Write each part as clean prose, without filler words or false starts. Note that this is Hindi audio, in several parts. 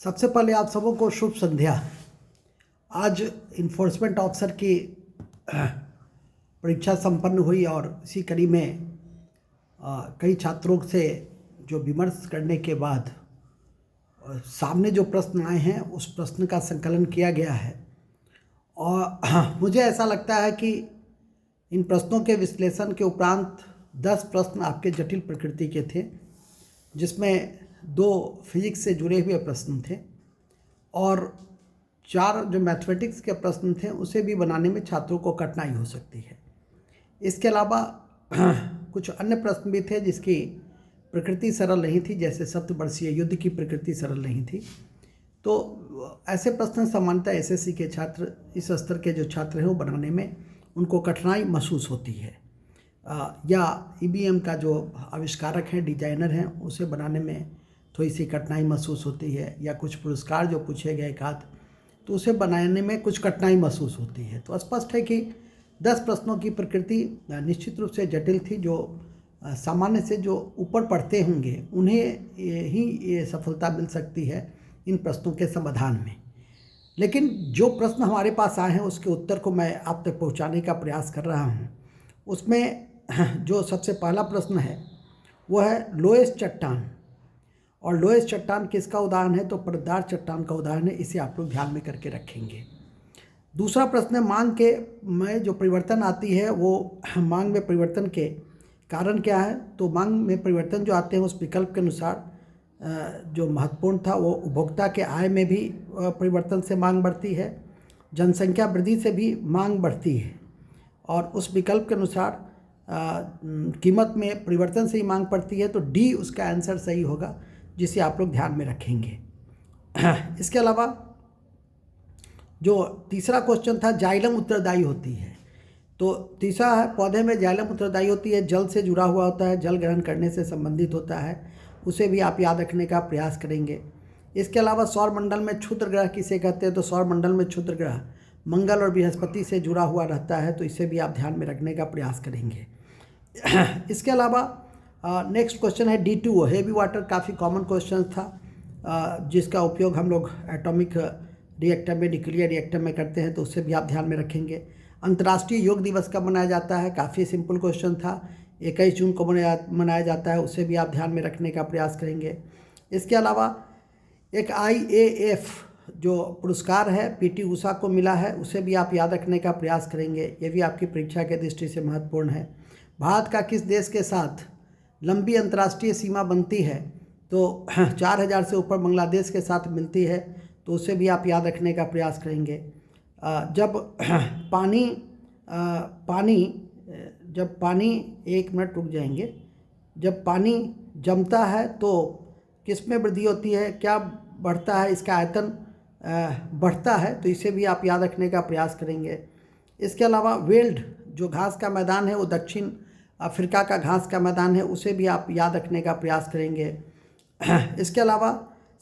सबसे पहले आप सबों को शुभ संध्या। आज इन्फोर्समेंट ऑफिसर की परीक्षा संपन्न हुई और इसी कड़ी में कई छात्रों से जो विमर्श करने के बाद सामने जो प्रश्न आए हैं उस प्रश्न का संकलन किया गया है। और मुझे ऐसा लगता है कि इन प्रश्नों के विश्लेषण के उपरांत 10 प्रश्न आपके जटिल प्रकृति के थे, जिसमें 2 फिजिक्स से जुड़े हुए प्रश्न थे और 4 जो मैथमेटिक्स के प्रश्न थे उसे भी बनाने में छात्रों को कठिनाई हो सकती है। इसके अलावा कुछ अन्य प्रश्न भी थे जिसकी प्रकृति सरल नहीं थी, जैसे सप्तवर्षीय युद्ध की प्रकृति सरल नहीं थी। तो ऐसे प्रश्न सामान्यतः एसएससी के छात्र, इस स्तर के जो छात्र हैं वो बनाने में उनको कठिनाई महसूस होती है, या ईवीएम का जो आविष्कारक हैं, डिजाइनर हैं, उसे बनाने में थोड़ी सी कठिनाई महसूस होती है, या कुछ पुरस्कार जो पूछे गए एकाध तो उसे बनाने में कुछ कठिनाई महसूस होती है। तो स्पष्ट है कि 10 प्रश्नों की प्रकृति निश्चित रूप से जटिल थी। जो सामान्य से जो ऊपर पढ़ते होंगे उन्हें ही ये सफलता मिल सकती है इन प्रश्नों के समाधान में। लेकिन जो प्रश्न हमारे पास आए हैं उसके उत्तर को मैं आप तक पहुंचाने का प्रयास कर रहा हूं। उसमें जो सबसे पहला प्रश्न है वो है लोएस्ट चट्टान। और लोएस्ट चट्टान किसका उदाहरण है? तो परतदार चट्टान का उदाहरण है। इसे आप लोग ध्यान में करके रखेंगे। दूसरा प्रश्न है मांग के में जो परिवर्तन आती है वो मांग में परिवर्तन के कारण क्या है? तो मांग में परिवर्तन जो आते हैं उस विकल्प के अनुसार जो महत्वपूर्ण था वो उपभोक्ता के आय में भी परिवर्तन से मांग बढ़ती है, जनसंख्या वृद्धि से भी मांग बढ़ती है, और उस विकल्प के अनुसार कीमत में परिवर्तन से ही मांग पड़ती है। तो डी उसका आंसर सही होगा, जिसे आप लोग ध्यान में रखेंगे। इसके अलावा जो तीसरा क्वेश्चन था जाइलम उत्तरदायी होती है। तो तीसरा है पौधे में जाइलम उत्तरदायी होती है, जल से जुड़ा हुआ होता है, जल ग्रहण करने से संबंधित होता है, उसे भी आप याद रखने का प्रयास करेंगे। इसके अलावा सौरमंडल में क्षुद्र ग्रह किसे कहते हैं? तो सौरमंडल में क्षुद्र ग्रह मंगल और बृहस्पति से जुड़ा हुआ रहता है, तो इसे भी आप ध्यान में रखने का प्रयास करेंगे। इसके अलावा नेक्स्ट क्वेश्चन है D2O, हेवी वाटर। काफ़ी कॉमन क्वेश्चन था, जिसका उपयोग हम लोग एटॉमिक रिएक्टर में, न्यूक्लियर रिएक्टर में करते हैं, तो उससे भी आप ध्यान में रखेंगे। अंतर्राष्ट्रीय योग दिवस कब मनाया जाता है? काफ़ी सिंपल क्वेश्चन था। 21 जून को मनाया जाता है, उसे भी आप ध्यान में रखने का प्रयास करेंगे। इसके अलावा एक IAF जो पुरस्कार है PT उषा को मिला है, उसे भी आप याद रखने का प्रयास करेंगे। ये भी आपकी परीक्षा के दृष्टि से महत्वपूर्ण है। भारत का किस देश के साथ लंबी अंतर्राष्ट्रीय सीमा बनती है? तो 4000 से ऊपर बांग्लादेश के साथ मिलती है, तो उसे भी आप याद रखने का प्रयास करेंगे। जब पानी एक मिनट रुक जाएंगे। जब पानी जमता है तो किस में वृद्धि होती है? क्या बढ़ता है? इसका आयतन बढ़ता है, तो इसे भी आप याद रखने का प्रयास करेंगे। इसके अलावा वेल्ड जो घास का मैदान है वो दक्षिण अफ्रीका का घास का मैदान है, उसे भी आप याद रखने का प्रयास करेंगे। इसके अलावा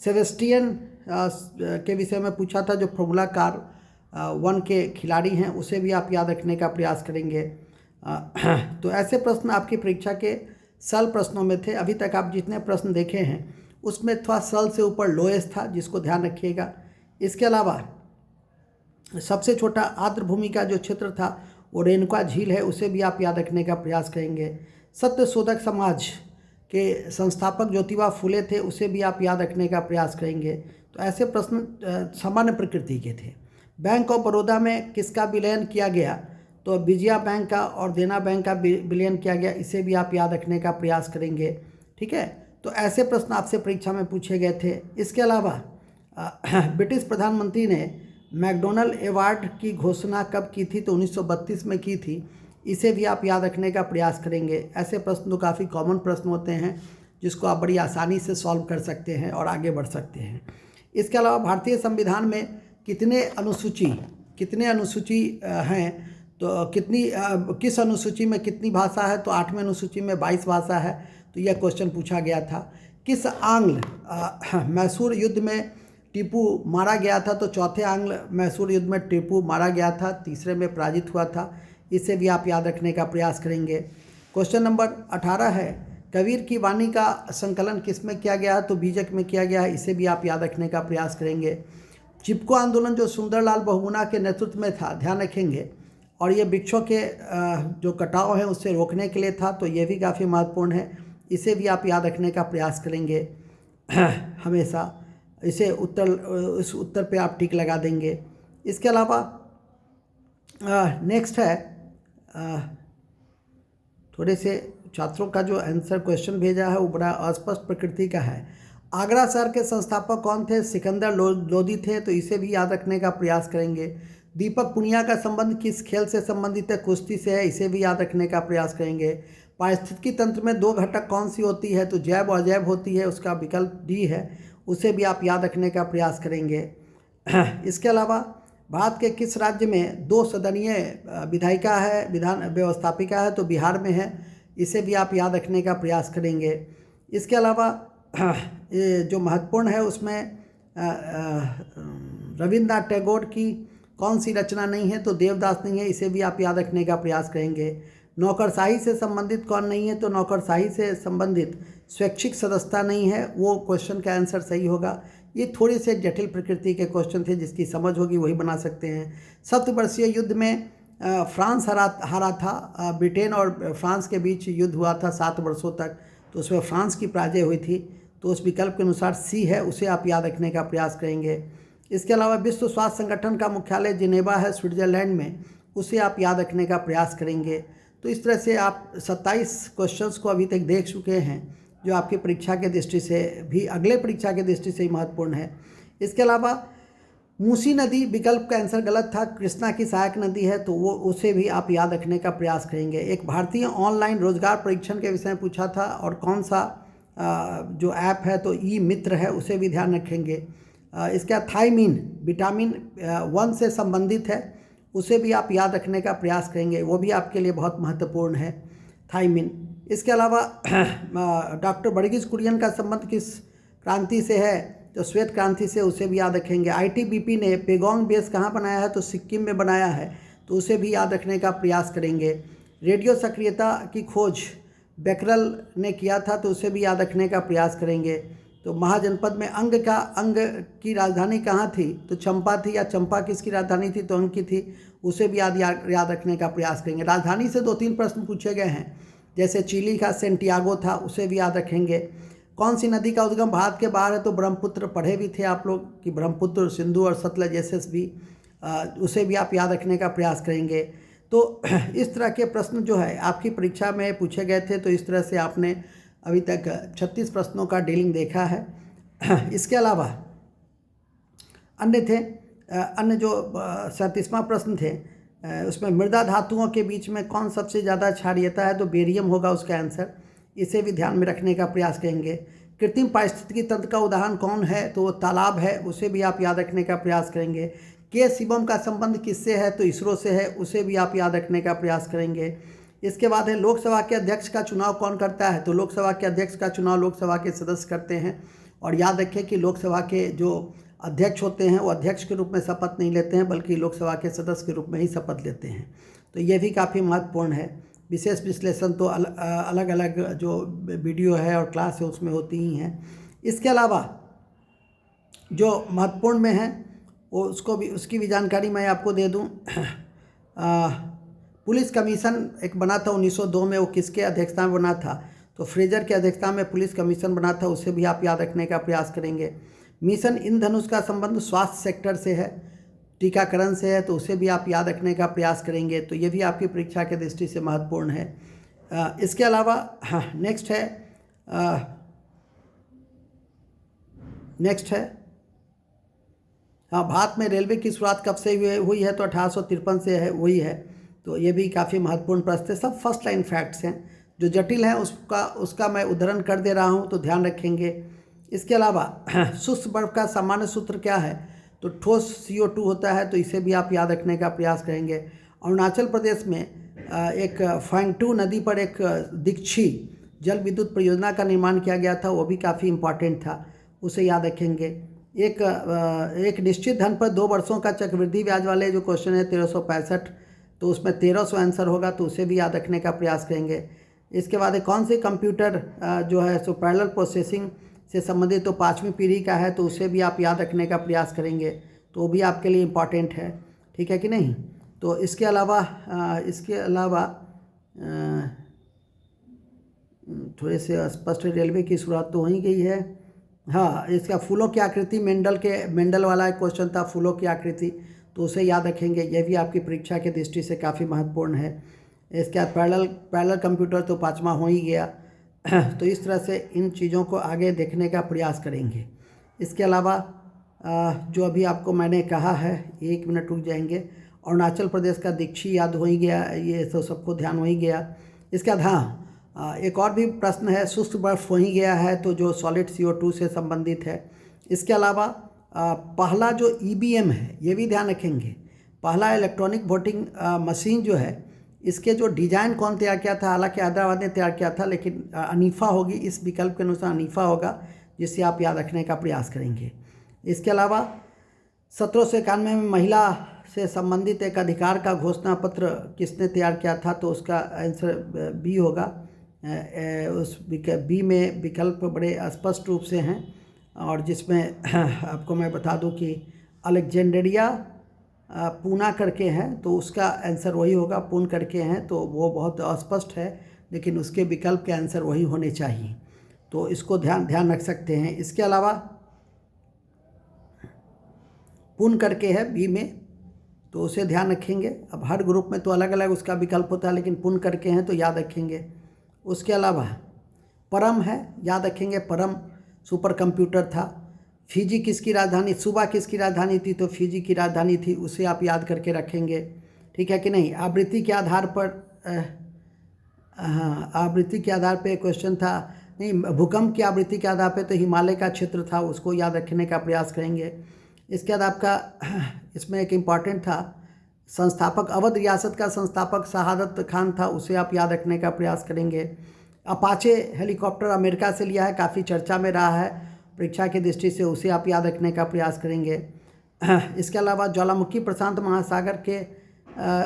सेबेस्टियन के विषय में पूछा था, जो फॉर्मूला कार 1 के खिलाड़ी हैं, उसे भी आप याद रखने का प्रयास करेंगे। तो ऐसे प्रश्न आपकी परीक्षा के सरल प्रश्नों में थे। अभी तक आप जितने प्रश्न देखे हैं उसमें थोड़ा सरल से ऊपर लोएस्ट था, जिसको ध्यान रखिएगा। इसके अलावा सबसे छोटा आर्द्र भूमि का जो क्षेत्र था वो रेणुका झील है, उसे भी आप याद रखने का प्रयास करेंगे। सत्य शोधक समाज के संस्थापक ज्योतिबा फुले थे, उसे भी आप याद रखने का प्रयास करेंगे। तो ऐसे प्रश्न सामान्य प्रकृति के थे। बैंक ऑफ बड़ौदा में किसका विलयन किया गया? तो विजया बैंक का और देना बैंक का विलयन किया गया, इसे भी आप याद रखने का प्रयास करेंगे। ठीक है, तो ऐसे प्रश्न आपसे परीक्षा में पूछे गए थे। इसके अलावा ब्रिटिश प्रधानमंत्री ने मैकडोनल्ड अवार्ड की घोषणा कब की थी? तो 1932 में की थी, इसे भी आप याद रखने का प्रयास करेंगे। ऐसे प्रश्न तो काफ़ी कॉमन प्रश्न होते हैं, जिसको आप बड़ी आसानी से सॉल्व कर सकते हैं और आगे बढ़ सकते हैं। इसके अलावा भारतीय संविधान में कितने अनुसूची हैं? तो किस अनुसूची में कितनी भाषा है? तो 8वें अनुसूची में 22 भाषा है। तो यह क्वेश्चन पूछा गया था। किस आंग्ल मैसूर युद्ध में टीपू मारा गया था? तो चौथे आंग्ल मैसूर युद्ध में टीपू मारा गया था, तीसरे में पराजित हुआ था। इसे भी आप याद रखने का प्रयास करेंगे। क्वेश्चन नंबर 18 है कबीर की वाणी का संकलन किस में किया गया है? तो बीजक में किया गया है, इसे भी आप याद रखने का प्रयास करेंगे। चिपको आंदोलन जो सुंदरलाल बहुगुणा के नेतृत्व में था, ध्यान रखेंगे, और ये वृक्षों के जो कटाव है उससे रोकने के लिए था, तो ये भी काफ़ी महत्वपूर्ण है, इसे भी आप याद रखने का प्रयास करेंगे हमेशा। इसे इस उत्तर पे आप टिक लगा देंगे। इसके अलावा नेक्स्ट है, थोड़े से छात्रों का जो आंसर क्वेश्चन भेजा है वो बड़ा अस्पष्ट प्रकृति का है। आगरा शहर के संस्थापक कौन थे? सिकंदर लोदी थे, तो इसे भी याद रखने का प्रयास करेंगे। दीपक पुनिया का संबंध किस खेल से संबंधित है? कुश्ती से है, इसे भी याद रखने का प्रयास करेंगे। पारिस्थितिकी तंत्र में दो घटक कौन सी होती है? तो जैव और अजैव होती है, उसका विकल्प डी है, उसे भी आप याद रखने का प्रयास करेंगे। इसके अलावा भारत के किस राज्य में 2 सदनीय विधायिका है, विधान व्यवस्थापिका है? तो बिहार में है, इसे भी आप याद रखने का प्रयास करेंगे। इसके अलावा ये जो महत्वपूर्ण है उसमें रविन्द्रनाथ टैगोर की कौन सी रचना नहीं है? तो देवदास नहीं है, इसे भी आप याद रखने का प्रयास करेंगे। नौकरशाही से संबंधित कौन नहीं है? तो नौकरशाही से संबंधित स्वैच्छिक सदस्यता नहीं है, वो क्वेश्चन का आंसर सही होगा। ये थोड़े से जटिल प्रकृति के क्वेश्चन थे, जिसकी समझ होगी वही बना सकते हैं। 7 वर्षीय युद्ध में फ्रांस हारा था, ब्रिटेन और फ्रांस के बीच युद्ध हुआ था 7 वर्षों तक, तो उसमें फ्रांस की पराजय हुई थी, तो उस विकल्प के अनुसार सी है, उसे आप याद रखने का प्रयास करेंगे। इसके अलावा विश्व स्वास्थ्य संगठन का मुख्यालय जिनेवा है, स्विट्जरलैंड में, उसे आप याद रखने का प्रयास करेंगे। तो इस तरह से आप 27 क्वेश्चंस को अभी तक देख चुके हैं, जो आपकी परीक्षा के दृष्टि से भी, अगले परीक्षा के दृष्टि से ही महत्वपूर्ण है। इसके अलावा मूसी नदी विकल्प का आंसर गलत था, कृष्णा की सहायक नदी है, तो वो उसे भी आप याद रखने का प्रयास करेंगे। एक भारतीय ऑनलाइन रोजगार परीक्षण के विषय में पूछा था, और कौन सा जो ऐप है तो ई मित्र है, उसे भी ध्यान रखेंगे। इसका थायमीन विटामिन 1 से संबंधित है, उसे भी आप याद रखने का प्रयास करेंगे, वो भी आपके लिए बहुत महत्वपूर्ण है, थायमीन। इसके अलावा डॉक्टर वर्गीस कुरियन का संबंध किस क्रांति से है? तो श्वेत क्रांति से, उसे भी याद रखेंगे। आईटीबीपी ने पेगोंग बेस कहाँ बनाया है? तो सिक्किम में बनाया है, तो उसे भी याद रखने का प्रयास करेंगे। रेडियो सक्रियता की खोज बेकरल ने किया था, तो उसे भी याद रखने का प्रयास करेंगे। तो महाजनपद में अंग की राजधानी कहाँ थी? तो चंपा थी, या चंपा किसकी राजधानी थी? तो अंग की थी, उसे भी याद रखने का प्रयास करेंगे। राजधानी से 2-3 प्रश्न पूछे गए हैं, जैसे चिली का सेंटियागो था, उसे भी याद रखेंगे। कौन सी नदी का उद्गम भारत के बाहर है? तो ब्रह्मपुत्र, पढ़े भी थे आप लोग कि ब्रह्मपुत्र, सिंधु और सतलज भी, उसे भी आप याद रखने का प्रयास करेंगे। तो इस तरह के प्रश्न जो है आपकी परीक्षा में पूछे गए थे, तो इस तरह से आपने अभी तक 36 प्रश्नों का डीलिंग देखा है। इसके अलावा अन्य जो 37वां प्रश्न थे, उसमें मृदा धातुओं के बीच में कौन सबसे ज़्यादा क्षारीयता है? तो बेरियम होगा उसका आंसर, इसे भी ध्यान में रखने का प्रयास करेंगे। कृत्रिम पारिस्थितिकी तंत्र का उदाहरण कौन है? तो वो तालाब है, उसे भी आप याद रखने का प्रयास करेंगे। के शिवम का संबंध किससे है? तो इसरो से है, उसे भी आप याद रखने का प्रयास करेंगे। इसके बाद है लोकसभा के अध्यक्ष का चुनाव कौन करता है? तो लोकसभा के अध्यक्ष का चुनाव लोकसभा के सदस्य करते हैं, और याद रखें कि लोकसभा के जो अध्यक्ष होते हैं वो अध्यक्ष के रूप में शपथ नहीं लेते हैं, बल्कि लोकसभा के सदस्य के रूप में ही शपथ लेते हैं, तो ये भी काफ़ी महत्वपूर्ण है। विशेष विश्लेषण तो अलग अलग जो वीडियो है और क्लास है उसमें होती ही हैं। इसके अलावा जो महत्वपूर्ण में है वो उसकी भी जानकारी मैं आपको दे दूं। पुलिस कमीशन एक बना था 1902 में, वो किसके अध्यक्षता में बना था? तो फ्रेजर के अध्यक्षता में पुलिस कमीशन बना था, उसे भी आप याद रखने का प्रयास करेंगे। मिशन इंद्रधनुष का संबंध स्वास्थ्य सेक्टर से है, टीकाकरण से है, तो उसे भी आप याद रखने का प्रयास करेंगे, तो ये भी आपकी परीक्षा के दृष्टि से महत्वपूर्ण है। इसके अलावा नेक्स्ट है भारत में रेलवे की शुरुआत कब से हुई है? तो 1853 से है, वही है, तो ये भी काफ़ी महत्वपूर्ण प्रश्न है। सब फर्स्ट लाइन फैक्ट्स हैं, जो जटिल हैं उसका मैं उदाहरण कर दे रहा हूँ, तो ध्यान रखेंगे। इसके अलावा शुष्क बर्फ का सामान्य सूत्र क्या है? तो ठोस CO2 होता है, तो इसे भी आप याद रखने का प्रयास करेंगे। अरुणाचल प्रदेश में एक फैंगटू नदी पर एक दीक्षी जल विद्युत परियोजना का निर्माण किया गया था, वो भी काफ़ी इम्पॉर्टेंट था, उसे याद रखेंगे। एक निश्चित धन पर 2 वर्षों का चक्रवृद्धि ब्याज वाले जो क्वेश्चन है 1365, तो उसमें 1300 आंसर होगा, तो उसे भी याद रखने का प्रयास करेंगे। इसके बाद कौन से कंप्यूटर जो है सो पैरेलल प्रोसेसिंग से संबंधित तो 5वीं पीढ़ी का है, तो उसे भी आप याद रखने का प्रयास करेंगे, तो वो भी आपके लिए इम्पॉर्टेंट है, ठीक है कि नहीं। तो इसके अलावा थोड़े से स्पष्ट रेलवे की शुरुआत तो हो ही गई है। हाँ, इसका फूलों की आकृति मेंडल वाला एक क्वेश्चन था, फूलों की आकृति, तो उसे याद रखेंगे, यह भी आपकी परीक्षा की दृष्टि से काफ़ी महत्वपूर्ण है। इसके बाद पैरेलल कंप्यूटर तो 5वां हो ही गया। तो इस तरह से इन चीज़ों को आगे देखने का प्रयास करेंगे। इसके अलावा जो अभी आपको मैंने कहा है, 1 मिनट रुक जाएंगे, अरुणाचल प्रदेश का दीक्षी याद हो ही गया, ये तो सबको ध्यान हो ही गया। इसके बाद हाँ, एक और भी प्रश्न है, शुष्क बर्फ हो ही गया है, तो जो सॉलिड CO2 से संबंधित है। इसके अलावा पहला जो EVM है, ये भी ध्यान रखेंगे, पहला इलेक्ट्रॉनिक वोटिंग मशीन जो है, इसके जो डिज़ाइन कौन तैयार किया था, हालांकि हैदराबाद ने तैयार किया था, लेकिन अनीफा होगी, इस विकल्प के अनुसार अनीफा होगा, जिससे आप याद रखने का प्रयास करेंगे। इसके अलावा 1791 में महिला से संबंधित एक अधिकार का घोषणा पत्र किसने तैयार किया था, तो उसका आंसर बी होगा। उस बी में विकल्प बड़े स्पष्ट रूप से हैं, और जिसमें आपको मैं बता दूं कि अलेक्जेंड्रिया पूना करके हैं, तो उसका आंसर वही होगा। पून करके हैं तो वो बहुत अस्पष्ट है, लेकिन उसके विकल्प के आंसर वही होने चाहिए, तो इसको ध्यान रख सकते हैं। इसके अलावा पून करके है बी में, तो उसे ध्यान रखेंगे। अब हर ग्रुप में तो अलग अलग उसका विकल्प होता है, लेकिन पून करके हैं तो याद रखेंगे। उसके अलावा परम है, याद रखेंगे, परम सुपर कंप्यूटर था। फिजी किसकी राजधानी, सूबा किसकी राजधानी थी, तो फिजी की राजधानी थी, उसे आप याद करके रखेंगे, ठीक है कि नहीं। आवृत्ति के आधार पर हाँ, आवृत्ति के आधार पे क्वेश्चन था, नहीं, भूकंप की आवृत्ति के आधार पे तो हिमालय का क्षेत्र था, उसको याद रखने का प्रयास करेंगे। इसके बाद आपका इसमें एक इम्पॉर्टेंट था, संस्थापक अवध रियासत का संस्थापक शहादत खान था, उसे आप याद रखने का प्रयास करेंगे। अपाचे हेलीकॉप्टर अमेरिका से लिया है, काफ़ी चर्चा में रहा है परीक्षा की दृष्टि से, उसे आप याद रखने का प्रयास करेंगे। इसके अलावा ज्वालामुखी प्रशांत महासागर के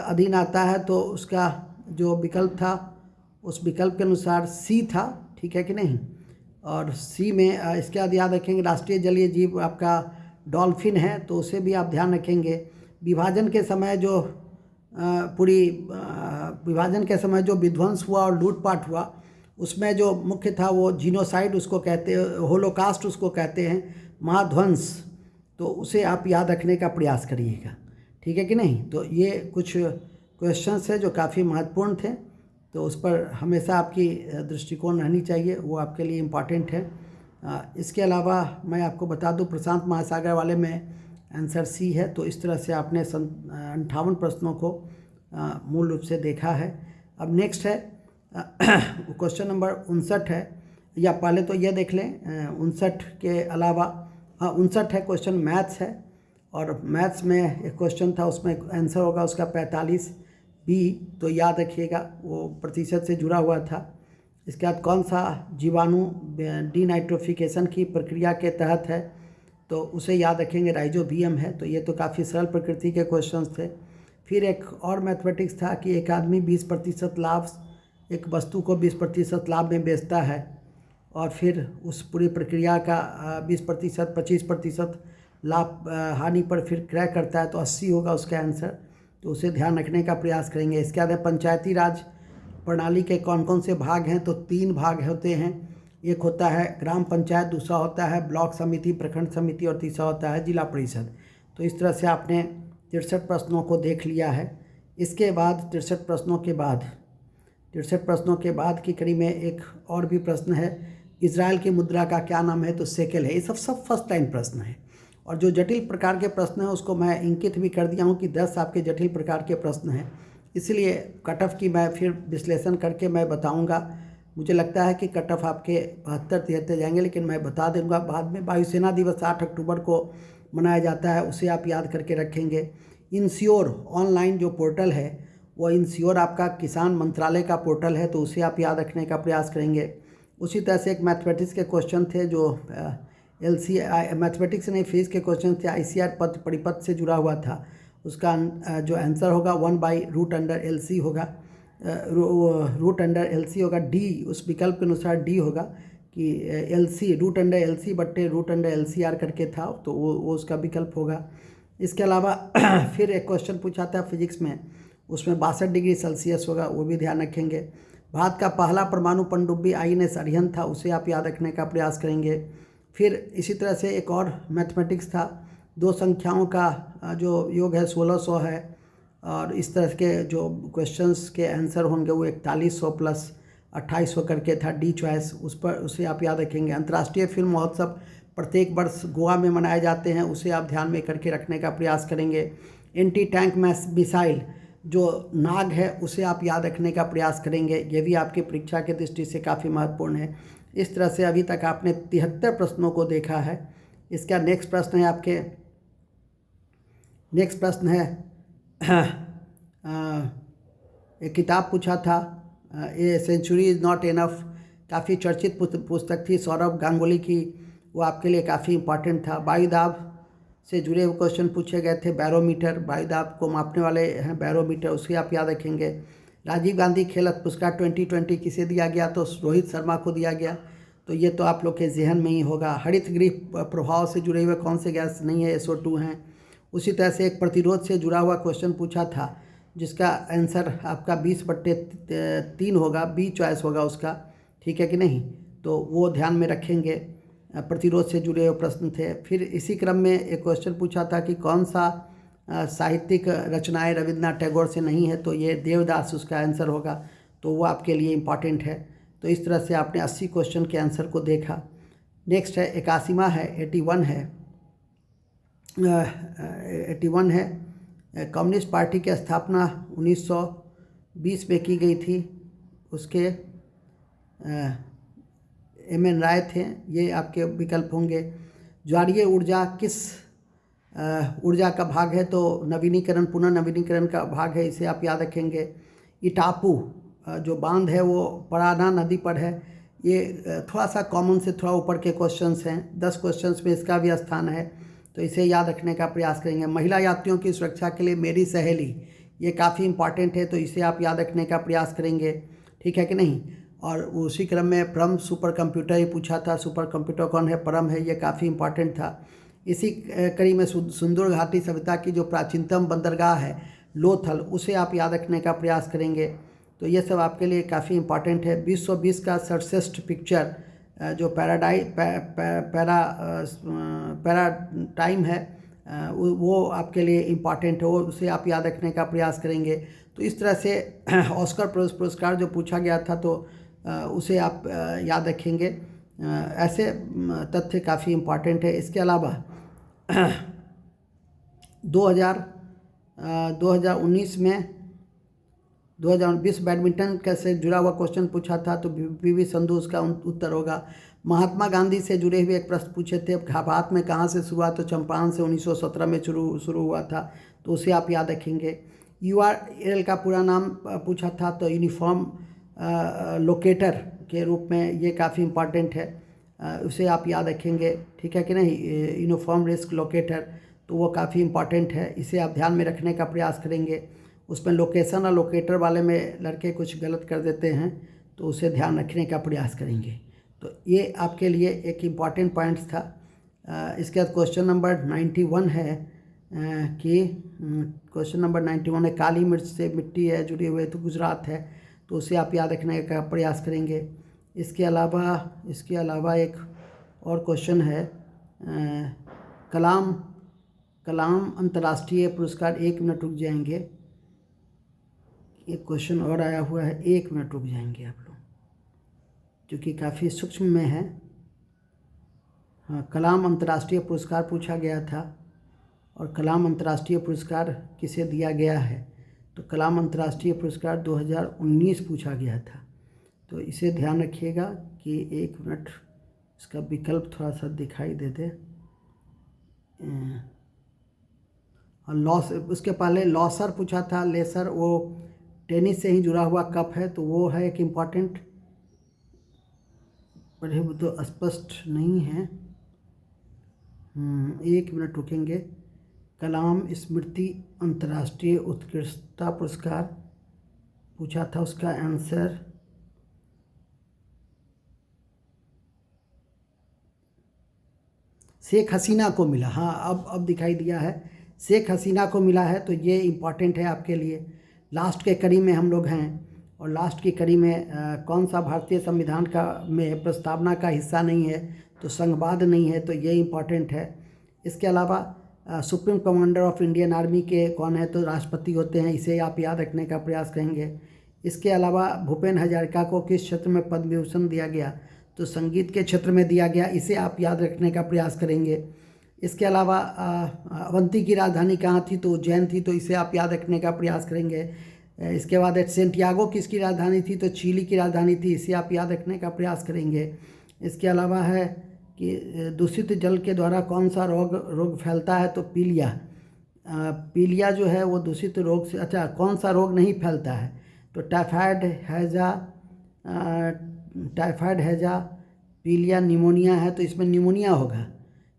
अधीन आता है, तो उसका जो विकल्प था, उस विकल्प के अनुसार सी था, ठीक है कि नहीं। और सी में इसके बाद याद रखेंगे राष्ट्रीय जलीय जीव आपका डॉल्फिन है, तो उसे भी आप ध्यान रखेंगे। विभाजन के समय जो विभाजन के समय जो विध्वंस हुआ और लूटपाट हुआ, उसमें जो मुख्य था वो जीनोसाइड उसको कहते हैं, होलोकास्ट उसको कहते हैं, महाध्वंस, तो उसे आप याद रखने का प्रयास करिएगा, ठीक है कि नहीं। तो ये कुछ क्वेश्चंस है जो काफ़ी महत्वपूर्ण थे, तो उस पर हमेशा आपकी दृष्टिकोण रहनी चाहिए, वो आपके लिए इम्पॉर्टेंट है। इसके अलावा मैं आपको बता दूं, प्रशांत महासागर वाले में आंसर सी है, तो इस तरह से आपने 58 प्रश्नों को मूल रूप से देखा है। अब नेक्स्ट है क्वेश्चन नंबर 59 है, या पहले तो ये देख लें 59 के अलावा, हाँ 59 है क्वेश्चन मैथ्स है, और मैथ्स में एक क्वेश्चन था, उसमें आंसर होगा उसका 45 बी, तो याद रखिएगा वो प्रतिशत से जुड़ा हुआ था। इसके बाद कौन सा जीवाणु डीनाइट्रोफिकेशन की प्रक्रिया के तहत है, तो उसे याद रखेंगे, राइजोबियम है। तो ये तो काफ़ी सरल प्रकृति के क्वेश्चंस थे। फिर एक और मैथमेटिक्स था कि एक आदमी 20% लाभ, एक वस्तु को 20% लाभ में बेचता है, और फिर उस पूरी प्रक्रिया का 20%, 25% लाभ हानि पर फिर क्रय करता है, तो 80 होगा उसका आंसर, तो उसे ध्यान रखने का प्रयास करेंगे। इसके बाद पंचायती राज प्रणाली के कौन कौन से भाग हैं, तो 3 भाग होते हैं, एक होता है ग्राम पंचायत, दूसरा होता है ब्लॉक समिति, प्रखंड समिति, और तीसरा होता है जिला परिषद। तो इस तरह से आपने 63 प्रश्नों को देख लिया है। इसके बाद 63 प्रश्नों के बाद की कड़ी में एक और भी प्रश्न है, इजराइल की मुद्रा का क्या नाम है, तो शेकेल है। ये सब फर्स्ट टाइम प्रश्न है, और जो जटिल प्रकार के प्रश्न हैं उसको मैं इंकित भी कर दिया हूँ कि 10 आपके जटिल प्रकार के प्रश्न हैं, इसलिए कट ऑफ की मैं फिर विश्लेषण करके मैं बताऊँगा। मुझे लगता है कि कट ऑफ आपके 72-73 जाएंगे, लेकिन मैं बता दूंगा बाद में। वायुसेना दिवस 8 अक्टूबर को मनाया जाता है, उसे आप याद करके रखेंगे। इंश्योर ऑनलाइन जो पोर्टल है, वो इंश्योर आपका किसान मंत्रालय का पोर्टल है, तो उसे आप याद रखने का प्रयास करेंगे। उसी तरह से एक मैथमेटिक्स के क्वेश्चन थे जो मैथमेटिक्स नहीं, फिजिक्स के क्वेश्चन थे, ICR पद परिपथ से जुड़ा हुआ था, उसका जो आंसर होगा 1/√LC होगा। रूट अंडर LC होगा डी, उस विकल्प के अनुसार डी होगा कि LC रूट अंडर LC बट्टे रूट अंडर LCR करके था, तो वो उसका विकल्प होगा। इसके अलावा फिर एक क्वेश्चन पूछा था फिजिक्स में, उसमें 62 डिग्री सेल्सियस होगा, वो भी ध्यान रखेंगे। भारत का पहला परमाणु पनडुब्बी INS अरिहंत था, उसे आप याद रखने का प्रयास करेंगे। फिर इसी तरह से एक और मैथमेटिक्स था, दो संख्याओं का जो योग है 1600 है, और इस तरह के जो क्वेश्चंस के आंसर होंगे वो 4100 प्लस 2800 करके था, डी चॉइस, उसे आप याद रखेंगे। अंतर्राष्ट्रीय फिल्म महोत्सव प्रत्येक वर्ष गोवा में मनाए जाते हैं, उसे आप ध्यान में करके रखने का प्रयास करेंगे। एंटी टैंक मिसाइल जो नाग है उसे आप याद रखने का प्रयास करेंगे, ये भी आपकी परीक्षा की दृष्टि से काफ़ी महत्वपूर्ण है। इस तरह से अभी तक आपने 73 प्रश्नों को देखा है। इसका नेक्स्ट प्रश्न है आपके, नेक्स्ट प्रश्न है एक किताब पूछा था, a century is not enough, काफ़ी चर्चित पुस्तक थी सौरभ गांगुली की, वो आपके लिए काफ़ी इंपॉर्टेंट था। वायुदाब से जुड़े हुए क्वेश्चन पूछे गए थे, बैरोमीटर, वायुदाब को मापने वाले हैं बैरोमीटर, उसके आप याद रखेंगे। राजीव गांधी खेल रत्न पुरस्कार 2020 किसे दिया गया, तो रोहित शर्मा को दिया गया, तो ये तो आप लोग के जहन में ही होगा। हरित गृह प्रभाव से जुड़े हुए कौन से गैस नहीं है, SO2 हैं। उसी तरह से एक प्रतिरोध से जुड़ा हुआ क्वेश्चन पूछा था, जिसका आंसर आपका 20/3 होगा, बी चॉइस होगा उसका, ठीक है कि नहीं, तो वो ध्यान में रखेंगे। प्रतिरोध से जुड़े हुए प्रश्न थे। फिर इसी क्रम में एक क्वेश्चन पूछा था कि कौन सा साहित्यिक रचनाएं रविन्द्रनाथ टैगोर से नहीं है, तो ये देवदास उसका आंसर होगा, तो वो आपके लिए इम्पॉर्टेंट है। तो इस तरह से आपने 80 क्वेश्चन के आंसर को देखा। नेक्स्ट है 81वां है, 81 है, 81 है। कम्युनिस्ट पार्टी की स्थापना 1920 में की गई थी, उसके MN राय थे, ये आपके विकल्प होंगे। ज्वारीय ऊर्जा किस ऊर्जा का भाग है, तो नवीनीकरण, पुनः नवीनीकरण का भाग है, इसे आप याद रखेंगे। इटापू जो बांध है वो पराना नदी पर है, ये थोड़ा सा कॉमन से थोड़ा ऊपर के क्वेश्चंस हैं, 10 क्वेश्चंस में इसका भी स्थान है, तो इसे याद रखने का प्रयास करेंगे। महिला यात्रियों की सुरक्षा के लिए मेरी सहेली, ये काफ़ी इंपॉर्टेंट है, तो इसे आप याद रखने का प्रयास करेंगे, ठीक है कि नहीं। और उसी क्रम में परम सुपर कंप्यूटर ही पूछा था, सुपर कंप्यूटर कौन है, परम है, ये काफ़ी इंपॉर्टेंट था। इसी कड़ी में सुंदर घाटी सभ्यता की जो प्राचीनतम बंदरगाह है लोथल, उसे आप याद रखने का प्रयास करेंगे, तो ये सब आपके लिए काफ़ी इंपॉर्टेंट है। 2020 का सर्वश्रेष्ठ पिक्चर जो पैरा टाइम है, वो आपके लिए इम्पॉर्टेंट है, वो उसे आप याद रखने का प्रयास करेंगे। तो इस तरह से ऑस्कर पुरस्कार जो पूछा गया था, तो उसे आप याद रखेंगे। ऐसे तथ्य काफ़ी इम्पॉर्टेंट है। इसके अलावा 2019 में 2020 बैडमिंटन से जुड़ा हुआ क्वेश्चन पूछा था, तो PV संधू उसका उत्तर होगा। महात्मा गांधी से जुड़े हुए एक प्रश्न पूछे थे, भारत में कहाँ से शुरू हुआ, तो चंपारण से 1917 में शुरू हुआ था, तो उसे आप याद रखेंगे। URL का पूरा नाम पूछा था, तो यूनिफॉर्म लोकेटर के रूप में ये काफ़ी इम्पॉर्टेंट है, उसे आप याद रखेंगे, ठीक है कि नहीं। यूनिफॉर्म रिस्क लोकेटर, तो वो काफ़ी इम्पॉर्टेंट है, इसे आप ध्यान में रखने का प्रयास करेंगे। उसमें लोकेशन और लोकेटर वाले में लड़के कुछ गलत कर देते हैं, तो उसे ध्यान रखने का प्रयास करेंगे। तो ये आपके लिए एक इम्पॉर्टेंट पॉइंट्स था। इसके बाद क्वेश्चन नंबर 91 है कि क्वेश्चन नंबर 91 है, काली मिर्च से मिट्टी है जुड़ी हुई, तो गुजरात है, तो उसे आप याद रखने का प्रयास करेंगे। इसके अलावा एक और क्वेश्चन है, कलाम अंतर्राष्ट्रीय पुरस्कार, 1 मिनट रुक जाएंगे, एक क्वेश्चन और आया हुआ है, 1 मिनट रुक जाएंगे आप लोग, क्योंकि काफ़ी सूक्ष्म में है। हाँ, कलाम अंतर्राष्ट्रीय पुरस्कार पूछा गया था, और कलाम अंतर्राष्ट्रीय पुरस्कार किसे दिया गया है, तो कलाम अंतर्राष्ट्रीय पुरस्कार 2019 पूछा गया था, तो इसे ध्यान रखिएगा कि 1 मिनट, इसका विकल्प थोड़ा सा दिखाई दे दे। उसके पहले लॉसर पूछा था, लेसर वो टेनिस से ही जुड़ा हुआ कप है, तो वो है एक इम्पॉर्टेंट, पर वो तो स्पष्ट नहीं है। 1 मिनट रुकेंगे। कलाम स्मृति अंतर्राष्ट्रीय उत्कृष्टता पुरस्कार, पूछा था उसका आंसर शेख हसीना को मिला। हाँ, अब दिखाई दिया है, शेख हसीना को मिला है, तो ये इम्पॉर्टेंट है आपके लिए। लास्ट के कड़ी में हम लोग हैं, और लास्ट की कड़ी में कौन सा भारतीय संविधान का में प्रस्तावना का हिस्सा नहीं है, तो संघवाद नहीं है, तो ये इम्पॉर्टेंट है। इसके अलावा supreme commander of Indian army के कौन है, तो राष्ट्रपति होते हैं, इसे आप याद रखने का प्रयास करेंगे। इसके अलावा भूपेन हजारिका को किस क्षेत्र में पद्म विभूषण दिया गया, तो संगीत के क्षेत्र में दिया गया, इसे आप याद रखने का प्रयास करेंगे। इसके अलावा अवंती की राजधानी कहाँ थी, तो उज्जैन थी, तो इसे आप याद रखने का प्रयास करेंगे। इसके बाद सेंटियागो किसकी राजधानी थी, तो चिली की राजधानी थी, इसे आप याद रखने का प्रयास करेंगे। इसके अलावा है कि दूषित जल के द्वारा कौन सा रोग फैलता है, तो पीलिया। पीलिया जो है वो दूषित रोग से, अच्छा कौन सा रोग नहीं फैलता है, तो टाइफाइड हैजा, पीलिया, निमोनिया है, तो इसमें निमोनिया होगा,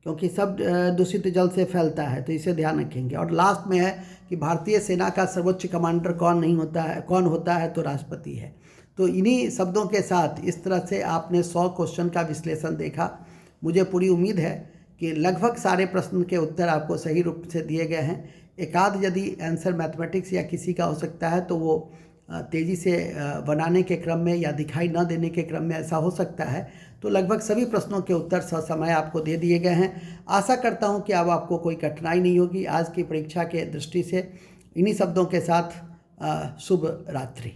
क्योंकि सब दूषित जल से फैलता है, तो इसे ध्यान रखेंगे। और लास्ट में है कि भारतीय सेना का सर्वोच्च कमांडर कौन होता है, तो राष्ट्रपति है। तो इन्हीं शब्दों के साथ इस तरह से आपने 100 क्वेश्चन का विश्लेषण देखा। मुझे पूरी उम्मीद है कि लगभग सारे प्रश्न के उत्तर आपको सही रूप से दिए गए हैं। एक आध यदि आंसर मैथमेटिक्स या किसी का हो सकता है, तो वो तेज़ी से बनाने के क्रम में या दिखाई न देने के क्रम में ऐसा हो सकता है। तो लगभग सभी प्रश्नों के उत्तर ससमय आपको दे दिए गए हैं। आशा करता हूं कि अब आपको कोई कठिनाई नहीं होगी आज की परीक्षा के दृष्टि से। इन्हीं शब्दों के साथ शुभ रात्रि।